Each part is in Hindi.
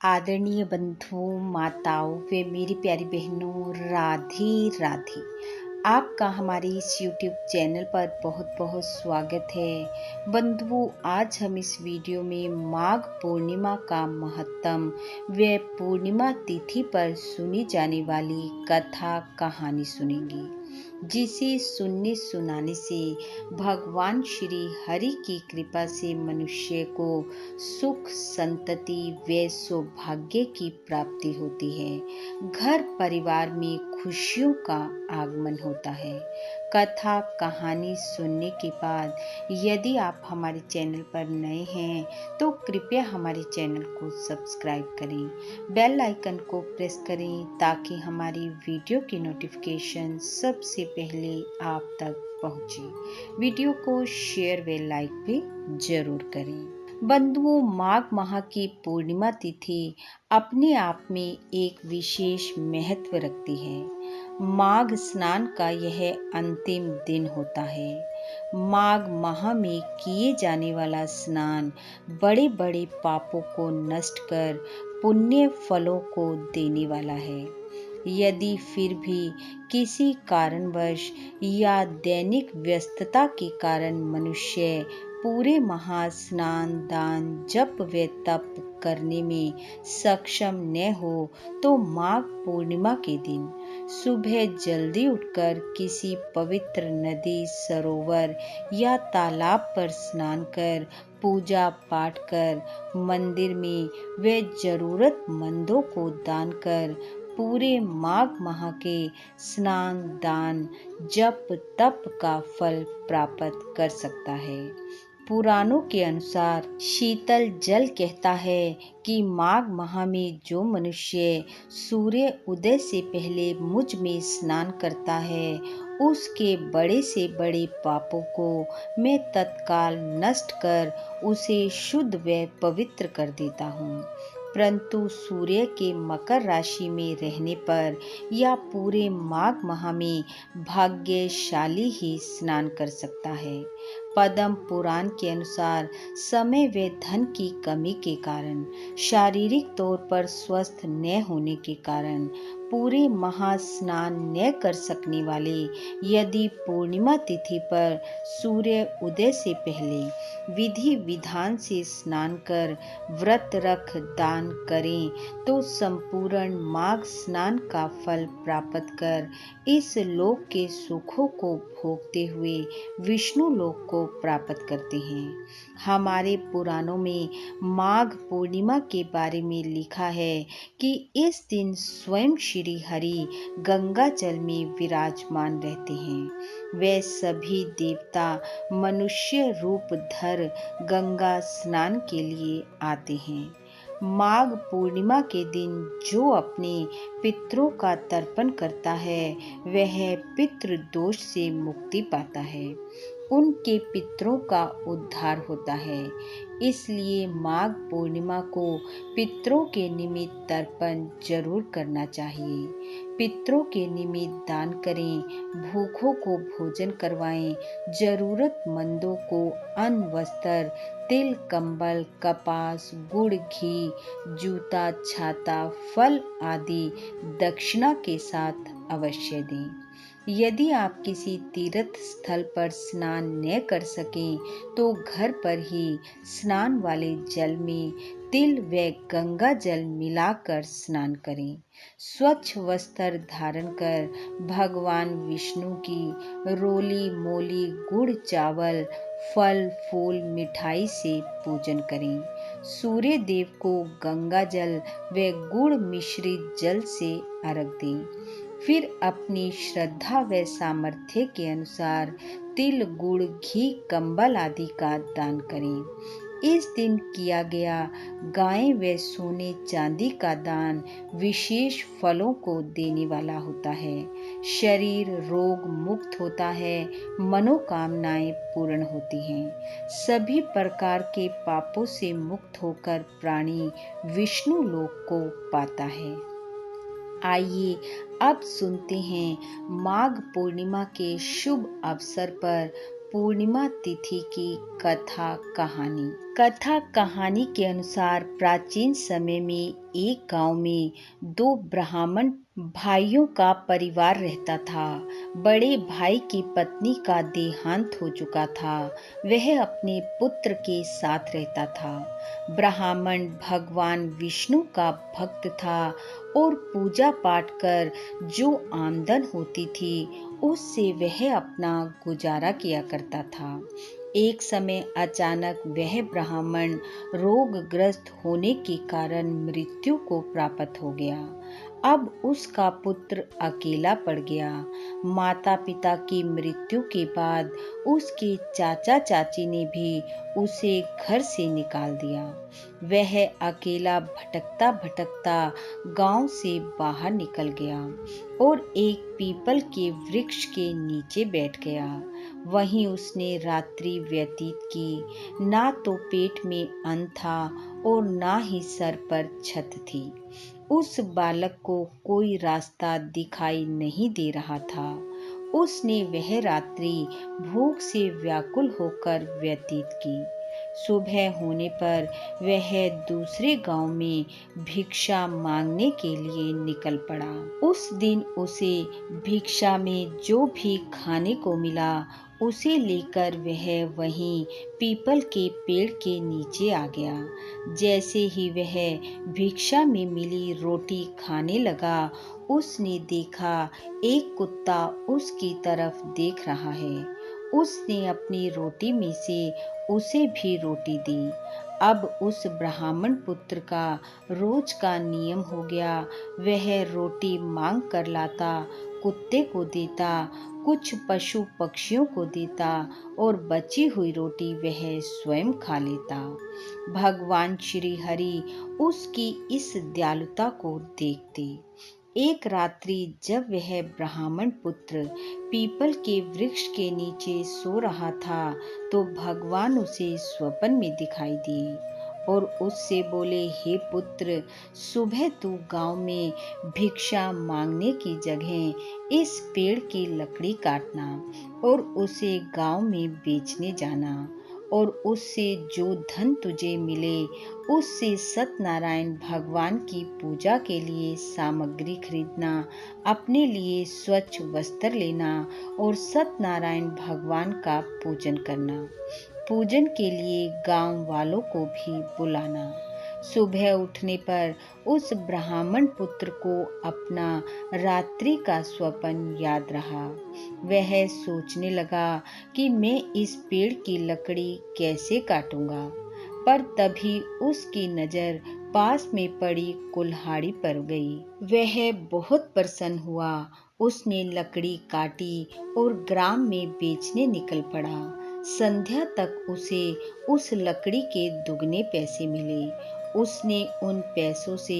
आदरणीय बंधुओं, माताओं व मेरी प्यारी बहनों, राधे राधे। आपका हमारे इस YouTube चैनल पर बहुत बहुत स्वागत है। बंधुओं, आज हम इस वीडियो में माघ पूर्णिमा का महत्व व पूर्णिमा तिथि पर सुनी जाने वाली कथा कहानी सुनेंगे, जिसे सुनने सुनाने से भगवान श्री हरि की कृपा से मनुष्य को सुख, संतति व सौभाग्य की प्राप्ति होती है। घर परिवार में खुशियों का आगमन होता है। कथा कहानी सुनने के बाद यदि आप हमारे चैनल पर नए हैं तो कृपया हमारे चैनल को सब्सक्राइब करें, बेल आइकन को प्रेस करें ताकि हमारी वीडियो की नोटिफिकेशन सबसे पहले आप तक पहुंचे। वीडियो को शेयर व लाइक भी जरूर करें। बंधुओं, माघ माह की पूर्णिमा तिथि अपने आप में एक विशेष महत्व रखती है। माघ स्नान का यह अंतिम दिन होता है। माघ माह में किए जाने वाला स्नान बड़े बड़े पापों को नष्ट कर पुण्य फलों को देने वाला है। यदि फिर भी किसी कारणवश या दैनिक व्यस्तता के कारण मनुष्य पूरे महास्नान, दान, जप व तप करने में सक्षम न हो तो माघ पूर्णिमा के दिन सुबह जल्दी उठकर किसी पवित्र नदी, सरोवर या तालाब पर स्नान कर, पूजा पाठ कर, मंदिर में व जरूरतमंदों को दान कर पूरे माघ माह के स्नान, दान, जप तप का फल प्राप्त कर सकता है। पुराणों के अनुसार शीतल जल कहता है कि माघ माह में जो मनुष्य सूर्य उदय से पहले मुझ में स्नान करता है उसके बड़े से बड़े पापों को मैं तत्काल नष्ट कर उसे शुद्ध व पवित्र कर देता हूँ। परंतु सूर्य के मकर राशि में रहने पर या पूरे माघ माह में भाग्यशाली ही स्नान कर सकता है। पद्म पुराण के अनुसार समय व धन की कमी के कारण, शारीरिक तौर पर स्वस्थ न होने के कारण पूरे महास्नान न कर सकने वाले यदि पूर्णिमा तिथि पर सूर्य उदय से पहले विधि विधान से स्नान कर व्रत रख दान करें तो संपूर्ण माघ स्नान का फल प्राप्त कर इस लोक के सुखों को भोगते हुए विष्णु लोक को प्राप्त करते हैं। हमारे पुराणों में माघ पूर्णिमा के बारे में लिखा है कि इस दिन स्वयं श्री हरि गंगा जल में विराजमान रहते हैं। वे सभी देवता मनुष्य रूप धर गंगा स्नान के लिए आते हैं। माघ पूर्णिमा के दिन जो अपने पितरों का तर्पण करता है वह पितृ दोष से मुक्ति पाता है, उनके पितरों का उद्धार होता है। इसलिए माघ पूर्णिमा को पितरों के निमित्त तर्पण जरूर करना चाहिए। पितरों के निमित्त दान करें, भूखों को भोजन करवाएं, जरूरतमंदों को अन्न, वस्त्र, तिल, कंबल, कपास, गुड़, घी, जूता, छाता, फल आदि दक्षिणा के साथ अवश्य दें। यदि आप किसी तीर्थ स्थल पर स्नान न कर सकें तो घर पर ही स्नान वाले जल में तिल व गंगा जल मिलाकर स्नान करें। स्वच्छ वस्त्र धारण कर भगवान विष्णु की रोली मोली गुड़ चावल फल फूल मिठाई से पूजन करें। सूर्य देव को गंगा जल व गुड़ मिश्रित जल से अर्घ दें। फिर अपनी श्रद्धा व सामर्थ्य के अनुसार तिल, गुड़, घी, कंबल आदि का दान करें। इस दिन किया गया गाय व सोने चांदी का दान विशेष फलों को देने वाला होता है। शरीर रोग मुक्त होता है, मनोकामनाएं पूर्ण होती हैं। सभी प्रकार के पापों से मुक्त होकर प्राणी विष्णु लोक को पाता है। आइए अब सुनते हैं माघ पूर्णिमा के शुभ अवसर पर पूर्णिमा तिथि की कथा कहानी। कथा कहानी के अनुसार प्राचीन समय में एक गांव में दो ब्राह्मण भाइयों का परिवार रहता था। बड़े भाई की पत्नी का देहांत हो चुका था। वह अपने पुत्र के साथ रहता था। ब्राह्मण भगवान विष्णु का भक्त था और पूजा पाठ कर जो आमदन होती थी उससे वह अपना गुजारा किया करता था। एक समय अचानक वह ब्राह्मण रोगग्रस्त होने के कारण मृत्यु को प्राप्त हो गया। अब उसका पुत्र अकेला पड़ गया। माता पिता की मृत्यु के बाद उसके चाचा चाची ने भी उसे घर से निकाल दिया। वह अकेला भटकता भटकता गांव से बाहर निकल गया और एक पीपल के वृक्ष के नीचे बैठ गया। वहीं उसने रात्रि व्यतीत की। ना तो पेट में अन्न था और ना ही सर पर छत थी। उस बालक को कोई रास्ता दिखाई नहीं दे रहा था। उसने वह रात्रि भूख से व्याकुल होकर व्यतीत की। सुबह होने पर वह दूसरे गांव में भिक्षा मांगने के लिए निकल पड़ा। उस दिन उसे भिक्षा में जो भी खाने को मिला उसे लेकर वह वहीं पीपल के पेड़ के नीचे आ गया। जैसे ही वह भिक्षा में मिली रोटी खाने लगा उसने देखा एक कुत्ता उसकी तरफ देख रहा है। उसने अपनी रोटी में से उसे भी रोटी दी। अब उस ब्राह्मण पुत्र का रोज का नियम हो गया। वह रोटी मांग कर लाता, कुत्ते को देता, कुछ पशु पक्षियों को देता और बची हुई रोटी वह स्वयं खा लेता। भगवान श्री हरि उसकी इस दयालुता को देखते। एक रात्रि जब वह ब्राह्मण पुत्र पीपल के वृक्ष के नीचे सो रहा था तो भगवान उसे स्वप्न में दिखाई दिए और उससे बोले, हे पुत्र, सुबह तू गांव में भिक्षा मांगने की जगह इस पेड़ की लकड़ी काटना और उसे गांव में बेचने जाना और उससे जो धन तुझे मिले उससे सत्यनारायण भगवान की पूजा के लिए सामग्री खरीदना, अपने लिए स्वच्छ वस्त्र लेना और सत्यनारायण भगवान का पूजन करना। पूजन के लिए गांव वालों को भी बुलाना। सुबह उठने पर उस ब्राह्मण पुत्र को अपना रात्रि का स्वप्न याद रहा। वह सोचने लगा कि मैं इस पेड़ की लकड़ी कैसे काटूंगा, पर तभी उसकी नजर पास में पड़ी कुल्हाड़ी पर गई। वह बहुत प्रसन्न हुआ। उसने लकड़ी काटी और ग्राम में बेचने निकल पड़ा। संध्या तक उसे उस लकड़ी के दुगने पैसे मिले। उसने उन पैसों से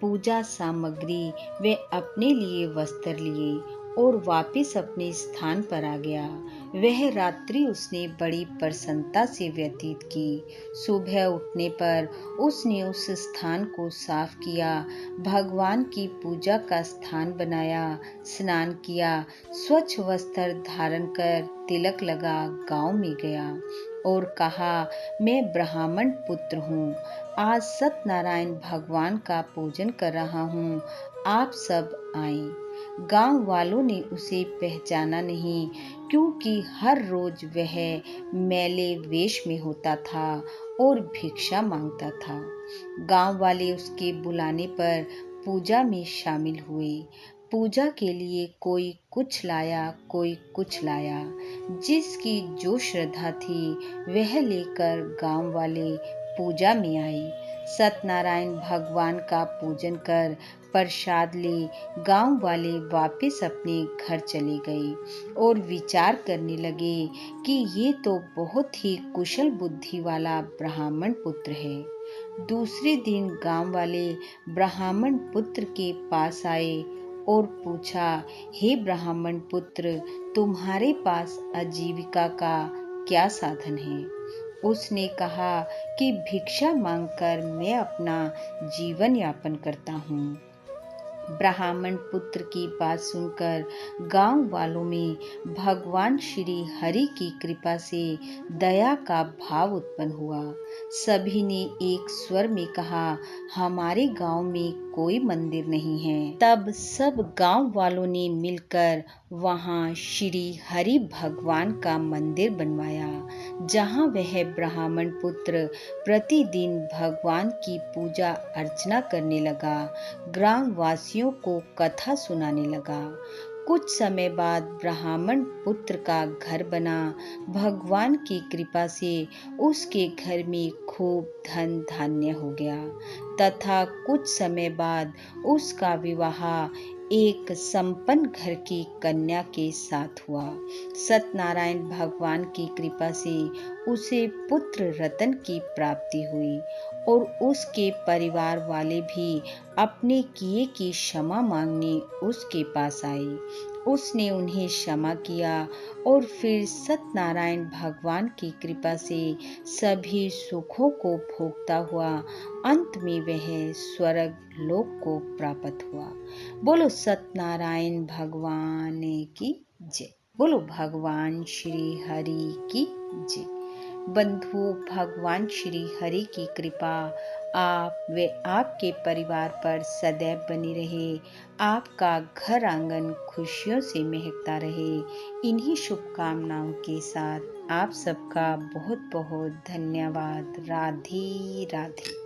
पूजा सामग्री व अपने लिए वस्त्र लिए और वापस अपने स्थान पर आ गया। वह रात्रि उसने बड़ी प्रसन्नता से व्यतीत की। सुबह उठने पर उसने उस स्थान को साफ किया, भगवान की पूजा का स्थान बनाया, स्नान किया, स्वच्छ वस्त्र धारण कर तिलक लगा गांव में गया और कहा, मैं ब्राह्मण पुत्र हूँ। आज सत्यनारायण भगवान का पूजन कर रहा हूँ, आप सब आए। गांव वालों ने उसे पहचाना नहीं क्योंकि हर रोज वह मैले वेश में होता था और भिक्षा मांगता था। गांव वाले उसके बुलाने पर पूजा में शामिल हुए। पूजा के लिए कोई कुछ लाया, कोई कुछ लाया। जिसकी जो श्रद्धा थी वह लेकर गांव वाले पूजा में आए। सत्यनारायण भगवान का पूजन कर प्रसाद ले गांव वाले वापस अपने घर चले गए और विचार करने लगे कि ये तो बहुत ही कुशल बुद्धि वाला ब्राह्मण पुत्र है। दूसरे दिन गांव वाले ब्राह्मण पुत्र के पास आए और पूछा, हे ब्राह्मण पुत्र, तुम्हारे पास आजीविका का क्या साधन है? उसने कहा कि भिक्षा मांगकर मैं अपना जीवन यापन करता हूँ। ब्राह्मण पुत्र की बात सुनकर गांव वालों में भगवान श्री हरि की कृपा से दया का भाव उत्पन्न हुआ। सभी ने एक स्वर में कहा, हमारे गांव में कोई मंदिर नहीं है। तब सब गांव वालों ने मिलकर वहां श्री हरि भगवान का मंदिर बनवाया, जहां वह ब्राह्मण पुत्र प्रतिदिन भगवान की पूजा अर्चना करने लगा, ग्राम वासियों को कथा सुनाने लगा। कुछ समय बाद ब्राह्मण पुत्र का घर बना। भगवान की कृपा से उसके घर में खूब धन धान्य हो गया तथा कुछ समय बाद उसका विवाह एक संपन्न घर की कन्या के साथ हुआ। सत्यनारायण भगवान की कृपा से उसे पुत्र रतन की प्राप्ति हुई और उसके परिवार वाले भी अपने किए की क्षमा मांगने उसके पास आए। उसने उन्हें क्षमा किया और फिर सत्यनारायण भगवान की कृपा से सभी सुखों को भोगता हुआ अंत में वह स्वर्ग लोक को प्राप्त हुआ। बोलो सत्यनारायण भगवान की जय। बोलो भगवान श्री हरि की जय। बंधु, भगवान श्री हरि की कृपा आप व आपके परिवार पर सदैव बनी रहे। आपका घर आंगन खुशियों से महकता रहे। इन्हीं शुभकामनाओं के साथ आप सबका बहुत बहुत धन्यवाद। राधे राधे।